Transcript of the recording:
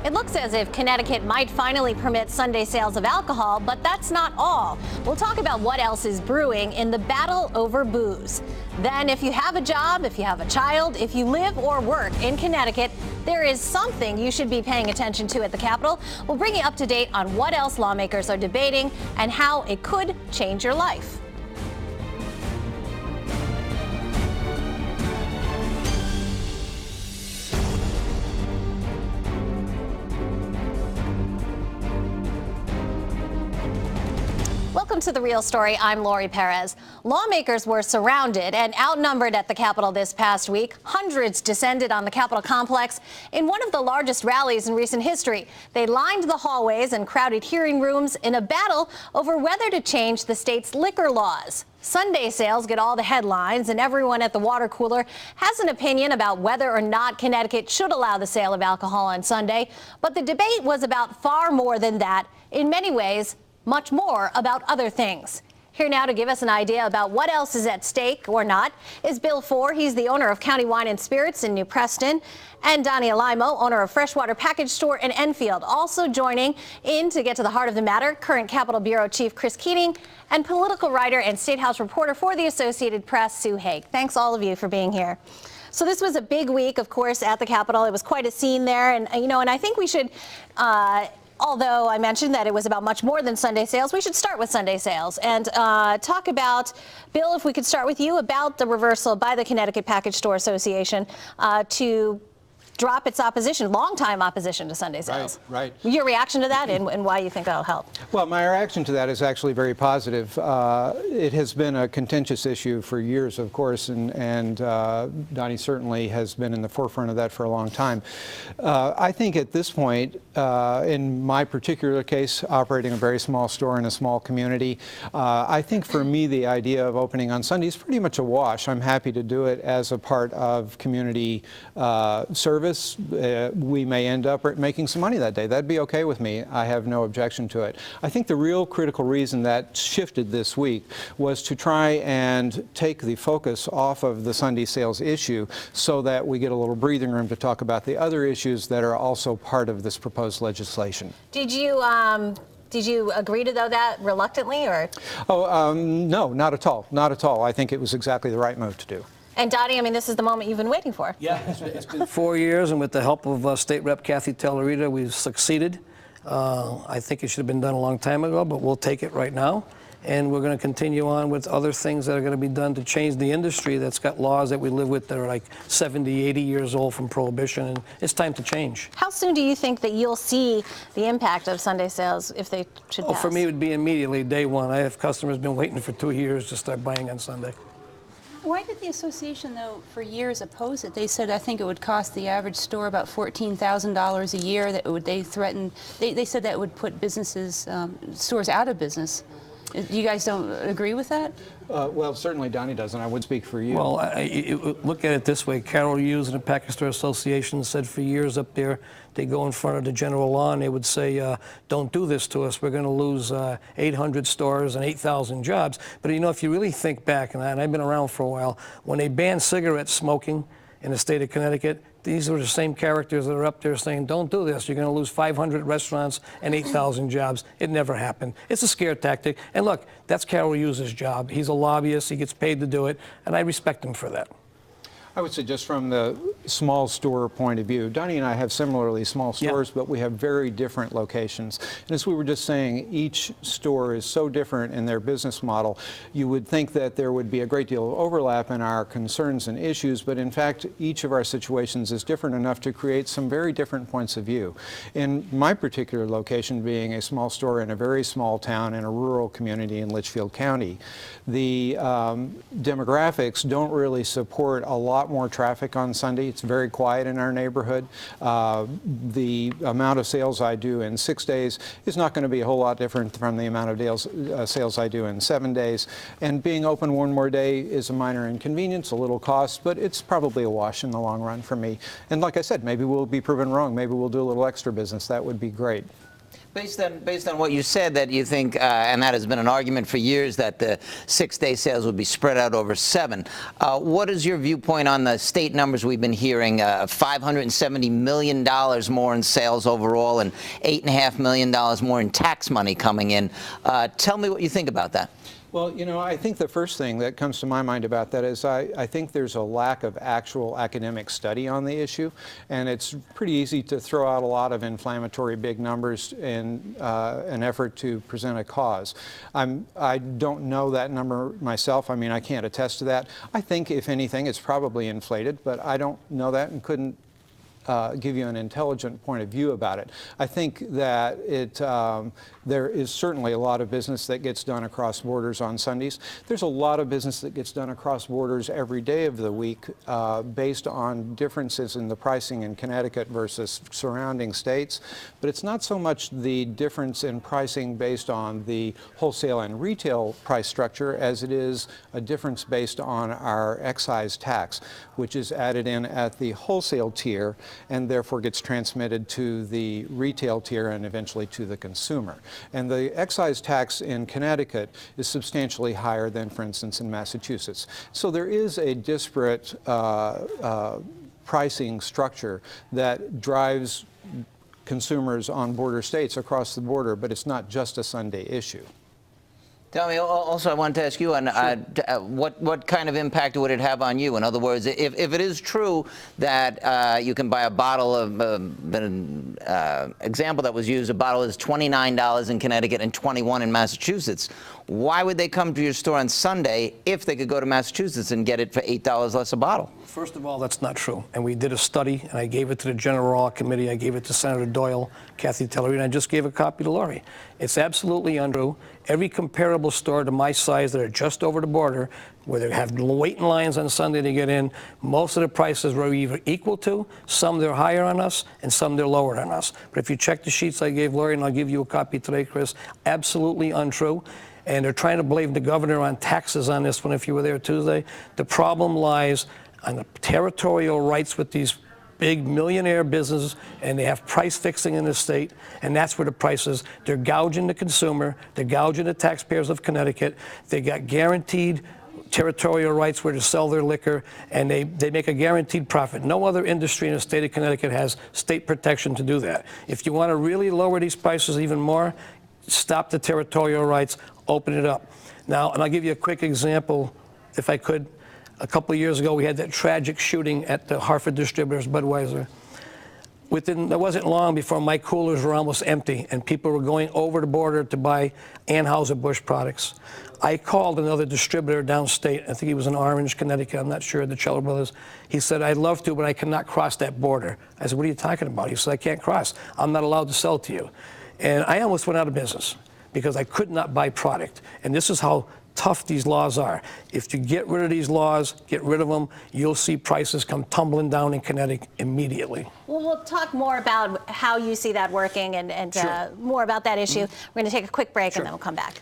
It looks as if Connecticut might finally permit Sunday sales of alcohol, but that's not all. We'll talk about what else is brewing in the battle over booze. Then, if you have a job, if you have a child, if you live or work in Connecticut, there is something you should be paying attention to at the Capitol. We'll bring you up to date on what else lawmakers are debating and how it could change your life. Welcome to The Real Story. I'm Lori Perez. Lawmakers were surrounded and outnumbered at the Capitol this past week. Hundreds descended on the Capitol complex in one of the largest rallies in recent history. They lined the hallways and crowded hearing rooms in a battle over whether to change the state's liquor laws. Sunday sales get all the headlines, and everyone at the water cooler has an opinion about whether or not Connecticut should allow the sale of alcohol on Sunday. But the debate was about far more than that. In many ways, much more about other things. Here now to give us an idea about what else is at stake or not is Bill Fore. He's the owner of County Wine and Spirits in New Preston, and Donnie Alaimo, owner of Freshwater Package Store in Enfield. Also joining in to get to the heart of the matter, current Capitol Bureau Chief Chris Keating and political writer and State House reporter for the Associated Press, Sue Haigh. Thanks all of you for being here. So this was a big week, of course, at the Capitol. It was quite a scene there, and I think we should. Although I mentioned that it was about much more than Sunday sales, we should start with Sunday sales and talk about, Bill, if we could start with you, about the reversal by the Connecticut Package Store Association to drop its opposition, longtime opposition to Sunday sales. Right. Your reaction to that and why you think that'll help? Well, my reaction to that is actually very positive. It has been a contentious issue for years, of course, and Donnie certainly has been in the forefront of that for a long time. I think at this point, in my particular case, operating a very small store in a small community, I think for me the idea of opening on Sunday is pretty much a wash. I'm happy to do it as a part of community service. We may end up making some money that day. That'd be okay with me. I have no objection to it. I think the real critical reason that shifted this week was to try and take the focus off of the Sunday sales issue so that we get a little breathing room to talk about the other issues that are also part of this proposed legislation. Did you agree to that reluctantly, or? No, not at all. Not at all. I think it was exactly the right move to do. And Donnie, this is the moment you've been waiting for. Yeah, it's been 4 years, and with the help of State Rep Kathy Tellerita, we've succeeded. I think it should have been done a long time ago, but we'll take it right now. And we're going to continue on with other things that are going to be done to change the industry that's got laws that we live with that are like 70, 80 years old from Prohibition, and it's time to change. How soon do you think that you'll see the impact of Sunday sales if they should pass? For me, it would be immediately, day one. I have customers been waiting for 2 years to start buying on Sunday. Why did the association, though, for years oppose it? They said, I think it would cost the average store about $14,000 a year. They said that would put businesses, stores out of business. You guys don't agree with that? Well, certainly Donnie doesn't. I would speak for you. Well, look at it this way. Carol Hughes and the Package Store Association said for years up there, they go in front of the general law and they would say, don't do this to us. We're going to lose 800 stores and 8,000 jobs. But, if you really think back, and I've been around for a while, when they banned cigarette smoking in the state of Connecticut, these were the same characters that are up there saying, don't do this. You're going to lose 500 restaurants and 8,000 jobs. It never happened. It's a scare tactic. And look, that's Carol Hughes' job. He's a lobbyist. He gets paid to do it. And I respect him for that. I would say just from the small store point of view, Donnie and I have similarly small stores, but we have very different locations. And as we were just saying, each store is so different in their business model. You would think that there would be a great deal of overlap in our concerns and issues, but in fact, each of our situations is different enough to create some very different points of view. In my particular location, being a small store in a very small town in a rural community in Litchfield County, the demographics don't really support a lot more traffic on Sunday. It's very quiet in our neighborhood. The amount of sales I do in 6 days is not going to be a whole lot different from the amount of sales I do in 7 days. And being open one more day is a minor inconvenience, a little cost, but it's probably a wash in the long run for me. And like I said, maybe we'll be proven wrong. Maybe we'll do a little extra business. That would be great. Based on what you said, that you think, and that has been an argument for years, that the 6-day sales would be spread out over 7. What is your viewpoint on the state numbers we've been hearing? $570 million more in sales overall and $8.5 million more in tax money coming in. Tell me what you think about that. Well, you know, I think the first thing that comes to my mind about that is I think there's a lack of actual academic study on the issue, and it's pretty easy to throw out a lot of inflammatory big numbers in an effort to present a cause. I don't know that number myself. I mean, I can't attest to that. I think, if anything, it's probably inflated, but I don't know that and couldn't give you an intelligent point of view about it. I think that there is certainly a lot of business that gets done across borders on Sundays. There's a lot of business that gets done across borders every day of the week based on differences in the pricing in Connecticut versus surrounding states. But it's not so much the difference in pricing based on the wholesale and retail price structure as it is a difference based on our excise tax, which is added in at the wholesale tier and therefore gets transmitted to the retail tier and eventually to the consumer. And the excise tax in Connecticut is substantially higher than, for instance, in Massachusetts. So there is a disparate pricing structure that drives consumers on border states across the border, but it's not just a Sunday issue. Tell me, also I wanted to ask you, on what kind of impact would it have on you? In other words, if it is true that you can buy a bottle of, an example that was used, a bottle is $29 in Connecticut and $21 in Massachusetts, why would they come to your store on Sunday if they could go to Massachusetts and get it for $8 less a bottle? First of all, that's not true. And we did a study, and I gave it to the General Law Committee. I gave it to Senator Doyle, Kathy Tillery, and I just gave a copy to Lori. It's absolutely untrue. Every comparable store to my size that are just over the border, where they have waiting lines on Sunday to get in, most of the prices were either equal to, some they're higher on us, and some they're lower on us. But if you check the sheets I gave Lori, and I'll give you a copy today, Chris, absolutely untrue. And they're trying to blame the governor on taxes on this one if you were there Tuesday. The problem lies on the territorial rights with these big millionaire businesses, and they have price fixing in the state, and that's where the price is. They're gouging the consumer, they're gouging the taxpayers of Connecticut. They got guaranteed territorial rights where to sell their liquor, and they make a guaranteed profit. No other industry in the state of Connecticut has state protection to do that. If you want to really lower these prices even more, stop the territorial rights, open it up. Now, and I'll give you a quick example, if I could. A couple of years ago, we had that tragic shooting at the Hartford Distributors, Budweiser. It wasn't long before my coolers were almost empty, and people were going over the border to buy Anheuser-Busch products. I called another distributor downstate. I think he was in Orange, Connecticut. I'm not sure, the Cellar Brothers. He said, I'd love to, but I cannot cross that border. I said, what are you talking about? He said, I can't cross. I'm not allowed to sell to you. And I almost went out of business because I could not buy product. And this is how tough these laws are. If you get rid of these laws, get rid of them, you'll see prices come tumbling down in Connecticut immediately. Well, we'll talk more about how you see that working and Sure. more about that issue. We're going to take a quick break and then we'll come back.